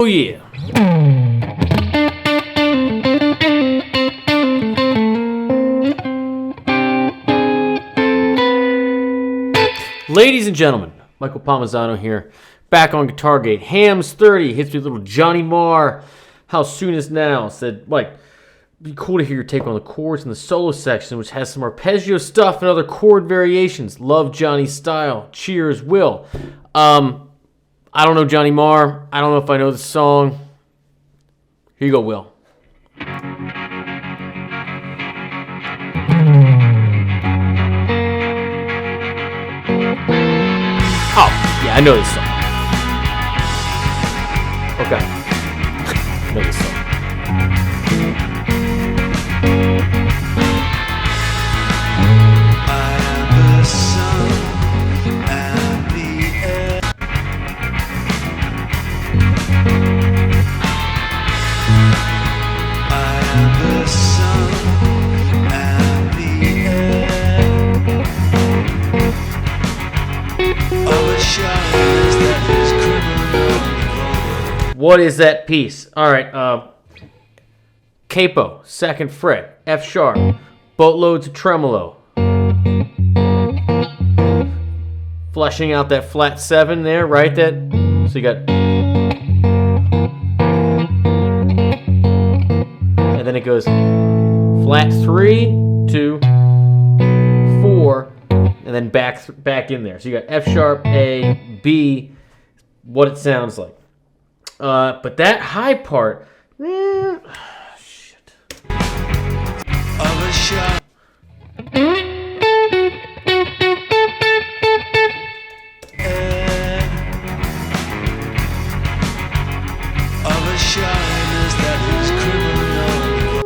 yeah. Ladies and gentlemen, Michael Palmisano here, back on Guitar Gate. Hams 30 hits me with a little Johnny Marr. How soon is now? Said, Mike, it'd be cool to hear your take on the chords in the solo section, which has some arpeggio stuff and other chord variations. Love Johnny's style. Cheers, Will. I don't know Johnny Marr. I don't know if I know the song. Here you go, Will. Oh, yeah, I know this song. Okay. I know this song. What is that piece? All right, Capo, second fret, F sharp, boatloads of tremolo. Fleshing out that flat 7 there, right? So you got, and then it goes flat 3 to 4, and then back in there. So you got F sharp, A, B, what it sounds like. But that high part, shit. Of a shot. Of a shyness that is criminal.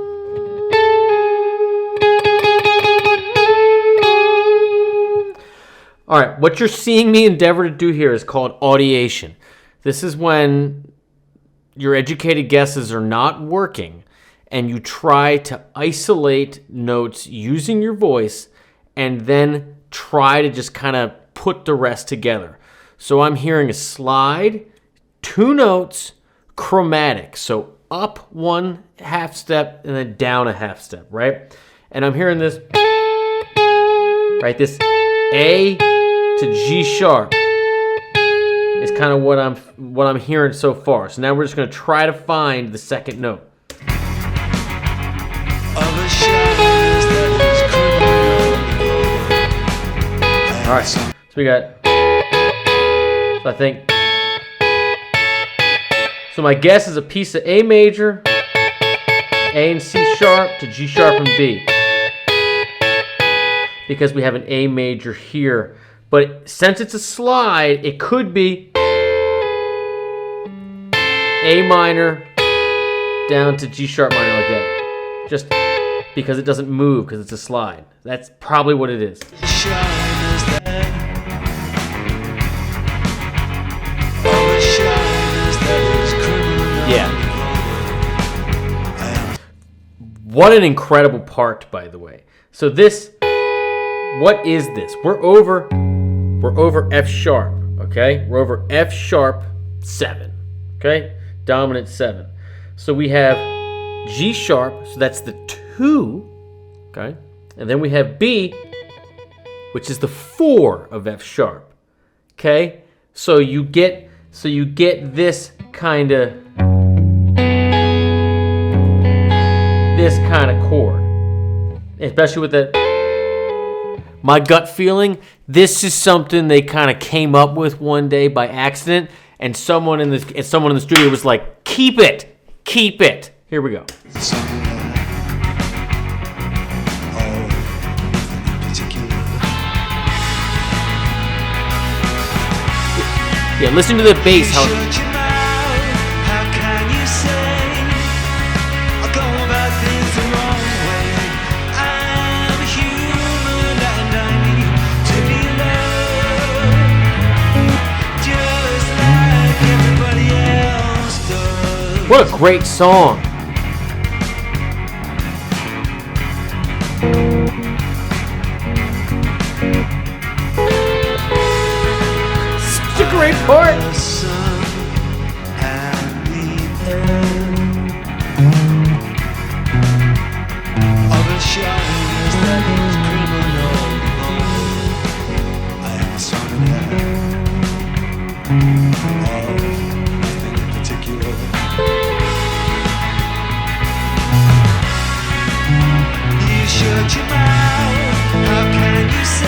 All right, what you're seeing me endeavor to do here is called audiation. This is when your educated guesses are not working and you try to isolate notes using your voice and then try to just kind of put the rest together. So I'm hearing a slide, 2 notes, chromatic. So up 1 half step and then down a half step, right? And I'm hearing this, right? This A to G sharp. Is kind of what I'm hearing so far. So now we're just going to try to find the second note. All right. So we got. So I think. So my guess is a piece of A major, A and C sharp to G sharp and B, because we have an A major here. But since it's a slide, it could be A minor down to G sharp minor like that. Just because it doesn't move because it's a slide. That's probably what it is. Yeah. What an incredible part, by the way. So this, what is this? We're over F sharp, okay? We're over F sharp 7, okay? Dominant 7. So we have G sharp, so that's the 2, okay? And then we have B, which is the 4 of F sharp, okay? So you get this kind of chord, especially with that. My gut feeling, this is something they kind of came up with one day by accident, and someone in the studio was like, keep it. Here we go. Yeah, listen to the bass. What a great song. Such a great part. shut your mouth. How can you say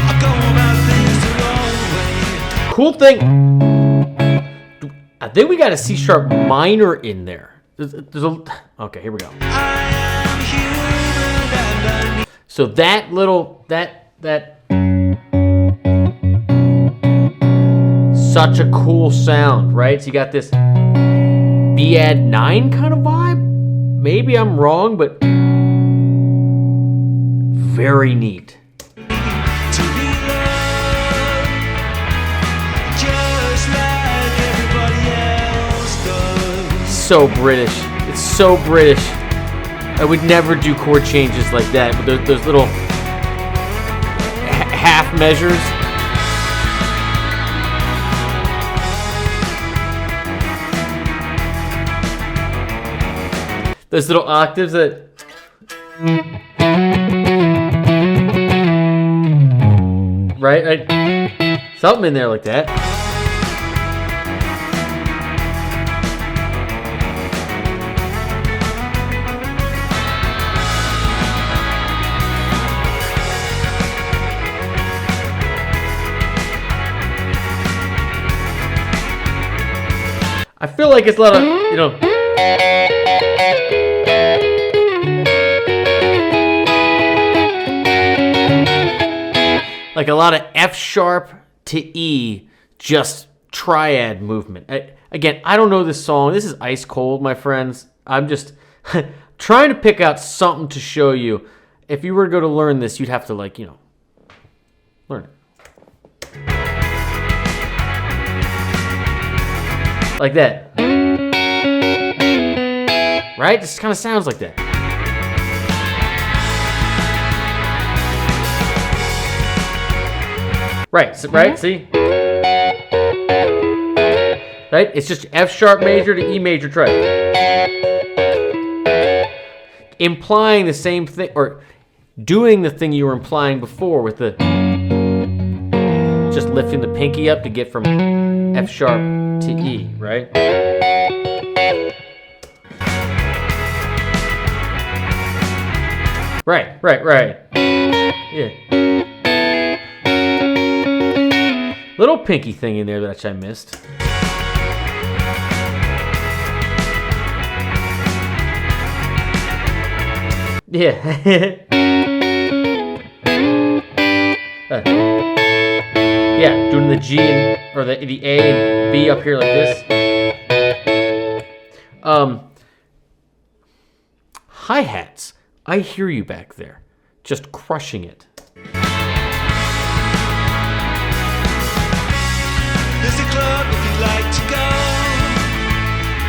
I go about things the wrong way? Cool thing. I think we got a C sharp minor in there. Okay, here we go. I am human and I need So that little such a cool sound, right? So you got this B add 9 kind of vibe. Maybe I'm wrong, but very neat. to be loved, just like everybody else does. So British. It's so British. I would never do chord changes like that, but those little half measures. Those little octaves that... Right? Something in there like that. I feel like it's a lot of, like a lot of F sharp to E, just triad movement. Again, I don't know this song. This is ice cold, my friends. I'm just trying to pick out something to show you. If you were to go to learn this, you'd have to learn it. Like that. Right? Just kind of sounds like that. Right, see? Right? It's just F sharp major to E major triad. Implying the same thing, or doing the thing you were implying before with the just lifting the pinky up to get from F sharp to E, right? Right. Yeah. Little pinky thing in there that I missed. Yeah. Yeah, doing the G or the A and B up here like this. Hi-hats. I hear you back there. Just crushing it. There's a club if you'd like to go.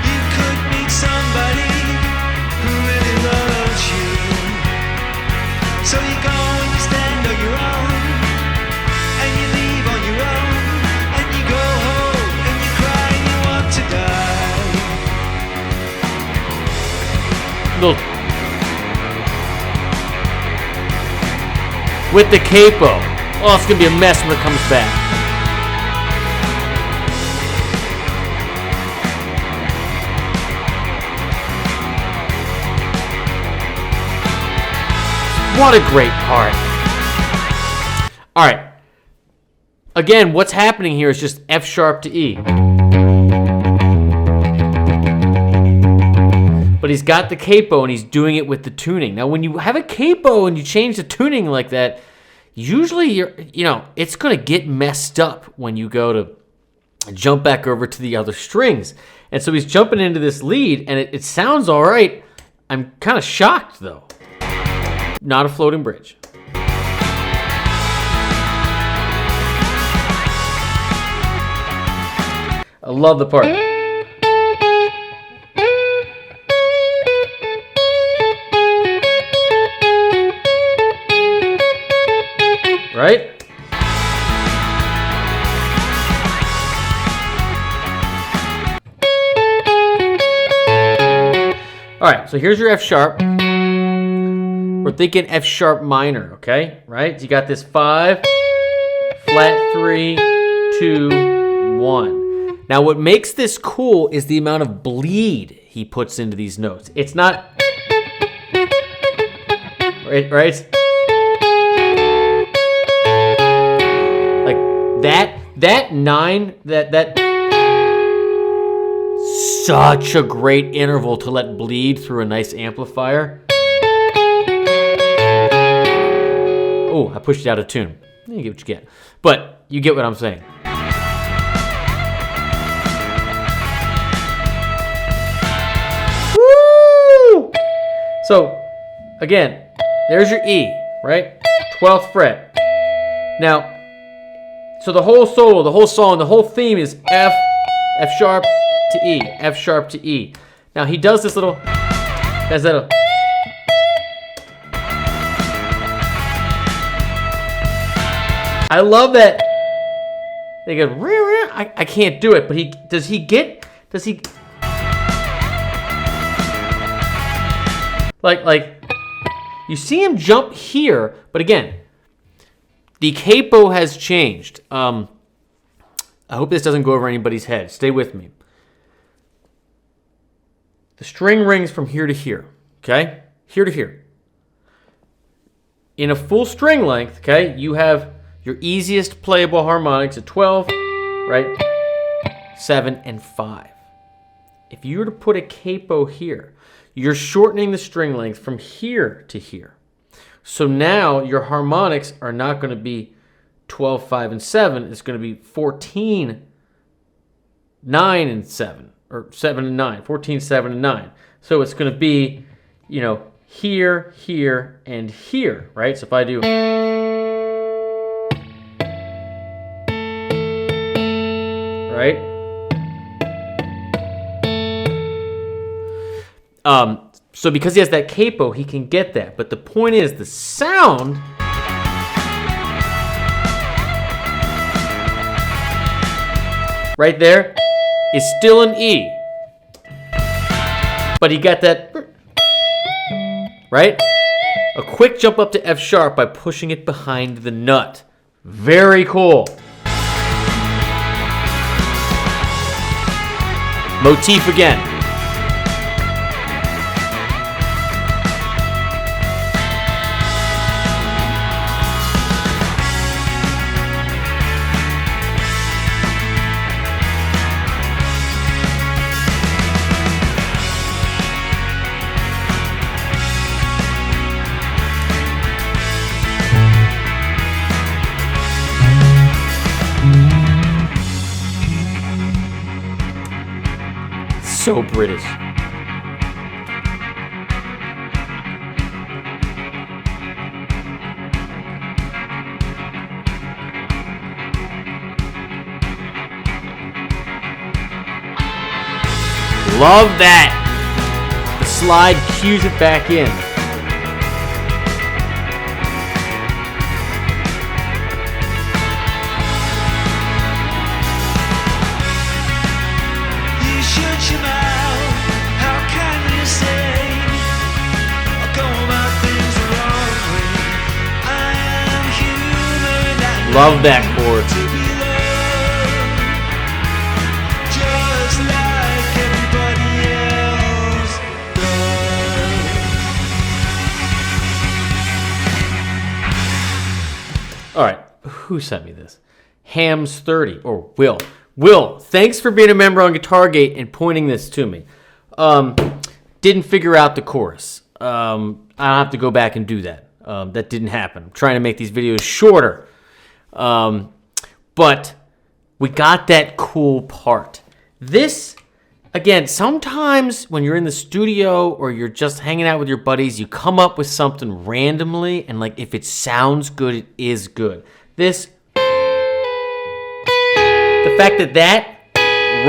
You could meet somebody who really loves you. So you go and you stand on your own, and you leave on your own, and you go home and you cry and you want to die. Little with the capo. Oh, it's gonna be a mess when it comes back. What a great part. All right. Again, what's happening here is just F sharp to E. But he's got the capo and he's doing it with the tuning. Now, when you have a capo and you change the tuning like that, usually it's going to get messed up when you go to jump back over to the other strings. And so he's jumping into this lead and it sounds all right. I'm kind of shocked though. Not a floating bridge. I love the part. Right? All right, so here's your F sharp. We're thinking F sharp minor, okay? Right? So you got this 5, flat 3, 2, 1. Now what makes this cool is the amount of bleed he puts into these notes. It's not right? Like that 9, that such a great interval to let bleed through a nice amplifier. Oh, I pushed it out of tune. You get what you get. But you get what I'm saying. Woo! So, again, there's your E, right? 12th fret. Now, so the whole solo, the whole song, the whole theme is F, F sharp to E, F sharp to E. Now he does this little, has that little. I love that. They go, I can't do it, but does he like, you see him jump here, but again, the capo has changed. I hope this doesn't go over anybody's head. Stay with me. The string rings from here to here, okay? Here to here. In a full string length, okay, you have your easiest playable harmonics at 12, right? 7 and 5. If you were to put a capo here, you're shortening the string length from here to here. So now your harmonics are not going to be 12, 5, and 7. It's going to be 14, 9, and 7. Or 7 and 9. 14, 7, and 9. So it's going to be, you know, here, here, and here, right? So if I do... right? So because he has that capo, he can get that. But the point is, the sound right there is still an E. But he got that, right? A quick jump up to F sharp by pushing it behind the nut. Very cool. Motif again. So British. Love that. The slide cues it back in. You shut your mouth. How can you say I'll go about things the wrong way? I am human and Love that chord. to be loved, just like everybody else does. All right, who sent me this? Hams30 or Will. Will, thanks for being a member on GuitarGate and pointing this to me. Didn't figure out the chorus. I'll have to go back and do that. That didn't happen. I'm trying to make these videos shorter. But we got that cool part. This, again, sometimes when you're in the studio or you're just hanging out with your buddies, you come up with something randomly, and like if it sounds good, it is good. This, the fact that that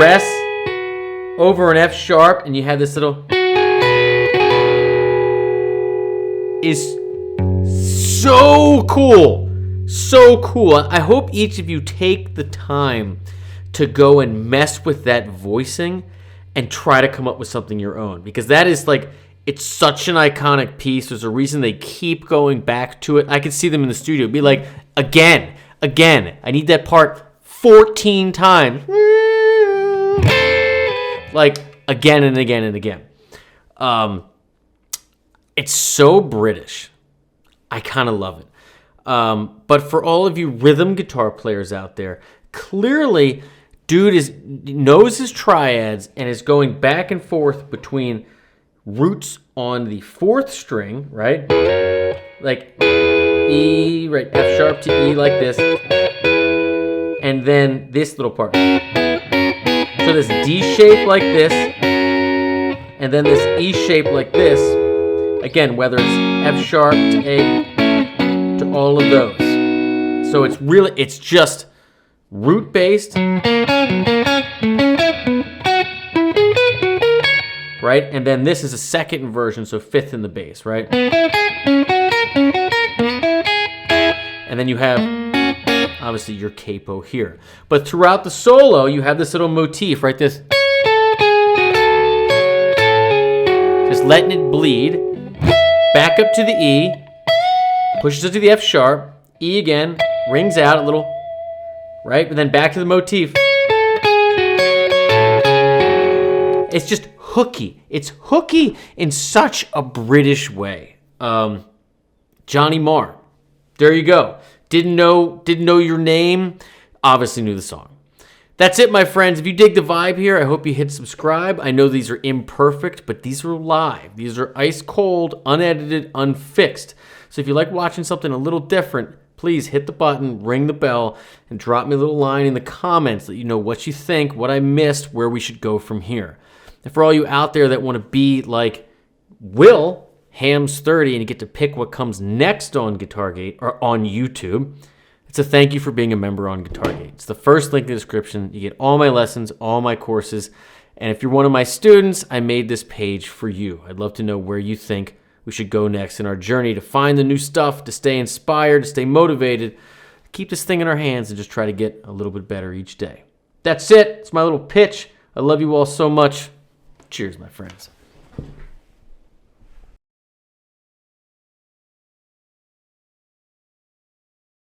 rests over an F sharp and you have this little, is so cool. So cool. I hope each of you take the time to go and mess with that voicing and try to come up with something your own, because that is like, it's such an iconic piece. There's a reason they keep going back to it. I could see them in the studio be like, again, I need that part 14 times. Like, again and again and again. It's so British. I kind of love it. But for all of you rhythm guitar players out there, clearly, dude knows his triads and is going back and forth between roots on the 4th string, right? Like E, right? F sharp to E like this. And then this little part. So this D shape like this, and then this E shape like this. Again, whether it's F sharp to A, to all of those. So it's just root based, right? And then this is a 2nd inversion, so 5th in the bass, right? And then you have, obviously, your capo here. But throughout the solo, you have this little motif, right? This, just letting it bleed. Back up to the E, pushes it to the F sharp, E again, rings out a little, right? And then back to the motif. It's just hooky. It's hooky in such a British way. Johnny Marr. There you go. Didn't know your name. Obviously knew the song. That's it, my friends. If you dig the vibe here, I hope you hit subscribe. I know these are imperfect, but these are live. These are ice cold, unedited, unfixed. So if you like watching something a little different, please hit the button, ring the bell, and drop me a little line in the comments that you know what you think, what I missed, where we should go from here. And for all you out there that want to be like Will, Hams 30, and you get to pick what comes next on GuitarGate or on YouTube, it's a thank you for being a member on GuitarGate. It's the first link in the description. You get all my lessons, all my courses, and if you're one of my students, I made this page for you. I'd love to know where you think we should go next in our journey to find the new stuff, to stay inspired, to stay motivated, keep this thing in our hands, and just try to get a little bit better each day. That's it. It's my little pitch. I love you all so much. Cheers, my friends.